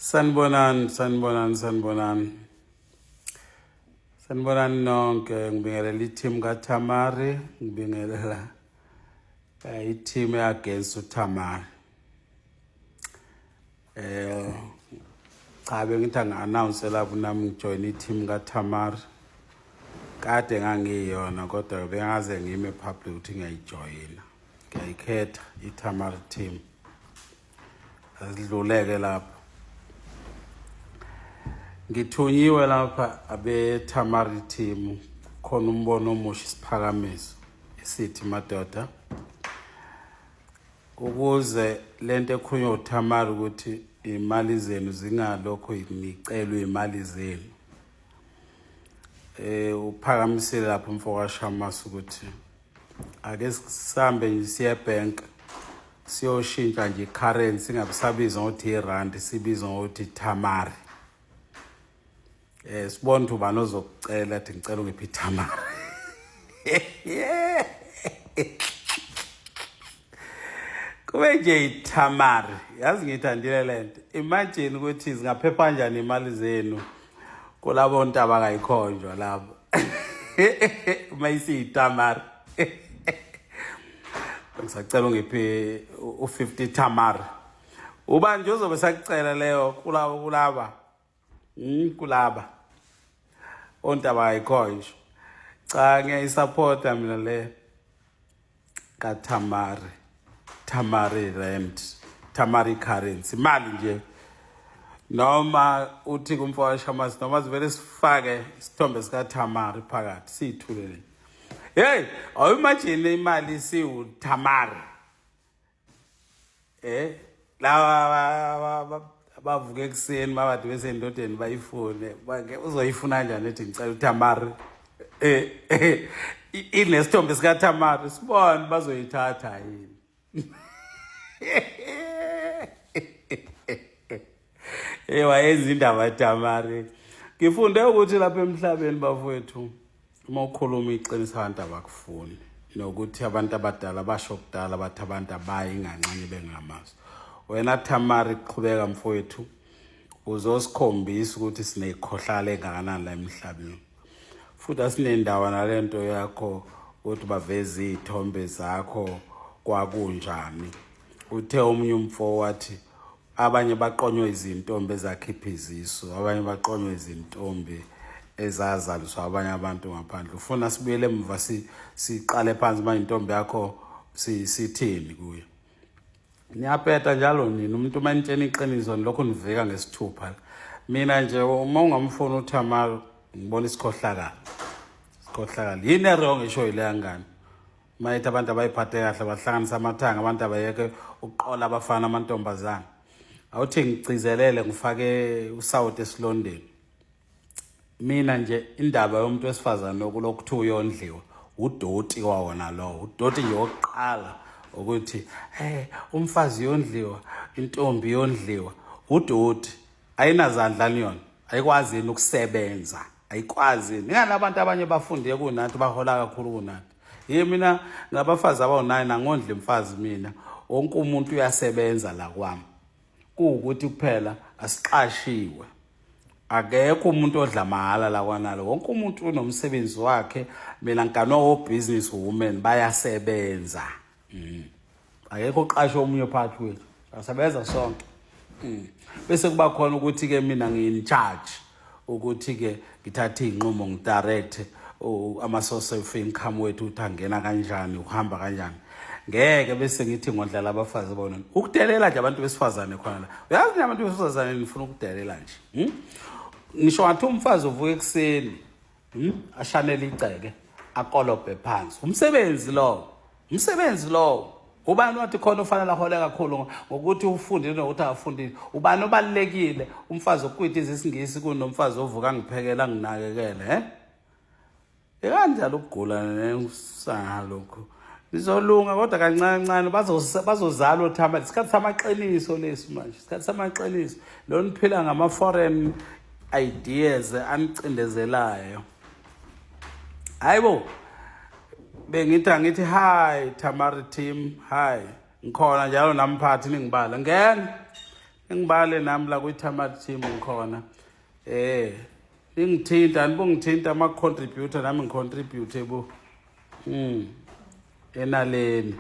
Sanibonani nonke ngibingelela i-team kaThamari, ngibingelela i-team against uThamari. Cha bengithi angi-announce lapho nami ngijoin i-team kaThamari. Kade ngangiyona kodwa bengaze ngime public ukuthi ngiyayijoyina. Ngiyayikhetha i-Thamari team. Asidluleke lapho. Ngithunyiwe lapha abe-Thamari team khona umbono omusha isiphakamiso esithi madoda ukuze lento ekhulunywa uThamari ukuthi imali zenu zingalokho nicelwe imali zenu. Uphakamisile lapho umfoko kaShamasa ukuthi ake sihambe nje siye ebank siyoshintsha nje currency singabisabiza ngokuthi irand sibiza ngokuthi Thamari. Sibona ukuthi ubani ozokucela athi ngicela ungiphi iThamari. Kube nje iThamari yazi ngithandile lento. Imagine ukuthi zingaphepha kanjani imali zenu kulabo nto abakayikhonjwa lapho. Mayisi iThamari. Ngisacela ungiphi u50 Thamari. Ubani nje uzobe sakucela leyo kulaba. Kulaba. Ontaba ayikhonjwa. Cha ngiyayisupporta mina le kaThamari. Thamari rand, Thamari currency, imali nje. Noma uthi kumfowabo kaShamasa noma sivele sifake isithombe sikaThamari phakathi siyithulele. Hey, awumagine imali siuThamari. Lawa bavuke ekseni mabade besendodeni bayifune. Uzoyifuna kanjani ethi ngicela uThamari? Inesithombe sikaThamari sibone bazoyithatha yini. Wayenza indaba Thamari. Ngifunde ukuthi lapha emhlabeni bafowethu uma ukhuluma iqiniso abantu abakufuni nokuthi abantu abadala basho kudala bathi abantu abayi ngancane bengamazi. Wena Thamari qhubeka mfowethu uzosikhombisa ukuthi sinekhohlala engakanani la emhlabeni. Futhi asinendawo nalento yakho ukuthi baveze izithombe zakho kwakunjani. Uthe omunye umfo wathi abanye baqonywe izintombi ezakhipha izisu, abanye baqonywe izintombi ezazaliswa abanye abantu ngaphandle. Ufuna sibuyele emva siqale phansi manje intombi yakho sithini kuye. Niyapeta njalo nina umuntu mantshena iqiniso lokho niveka ngesithupha. Mina nje uma ungamfuna uThamari ngibona isikhohlakala. Isikhohlakala. Yini wrong esho ile yangani? Mayithi abantu abayiphathe kahle bahlanganisa amathanga abantu abayeke uqola abafana amantombazana. Awuthi ngicizelele ngifake uSouth esilondeni. Mina nje indaba yomuntu wesifazane okulokuthu uyondliwa udoti kwawona lo. Udoti nje oqala ukuthi umfazi yondliwa, intombi yondliwa, udoti ayinazandla niyona, ayikwazi ukusebenza, ayikwazi. Ngalabantu abanye bafunde kunathi bahola kakhulu kunathi. Mina ngabafazi abawu9 angondle umfazi mina. Wonke umuntu uyasebenza la kwami. Kuukuthi kuphela asiqashiwe. Akekho umuntu odla mahala la kwanalo. Wonke umuntu unomsebenzi wakhe. Mina ngikano business women bayasebenza. Akekho oqashe omunye phakathi kwethu. Asebenza sonke. Bese kuba khona ukuthi ke mina ngi-in charge ukuthi ke ngithatha izinqumo ngidirect ama-source of income wethu uthangena kanjani uhamba kanjani. Ngeke bese ngithi ngondlala abafazi bona ukudelela nje abantu besifazane khona la. Uyazi abantu besifazane nifuna ukudelela nje. Ngisho wathi umfazi uvuka ekseni ashanele iceke akolobhe phansi. Umsebenzi lo. Ubani wathi khona ufanele ahole kakhulu ngokuthi ufundile nokuthi akafundile. Ubani obalekile umfazi okwita izisingisi kunomfazi ovuka ngiphekela nginakekele kanjalo ukugula nekusanga lokho. Bizolunga kodwa kancane bazozala uThamari. Isikhathi samaqiniso lesi manje. Isikhathi samaqiniso. Lo niphila ngama foreign ideas anicindezelayo. Hayibo. Bengithi hi Thamari team, hi. Ngikhona njalo namphathi ningibala. Ngene. ngibale nami la kwi-Tamati team ngikhona. Ingithinta anibungithinta ama-contributor nami ngicontribute enaleni.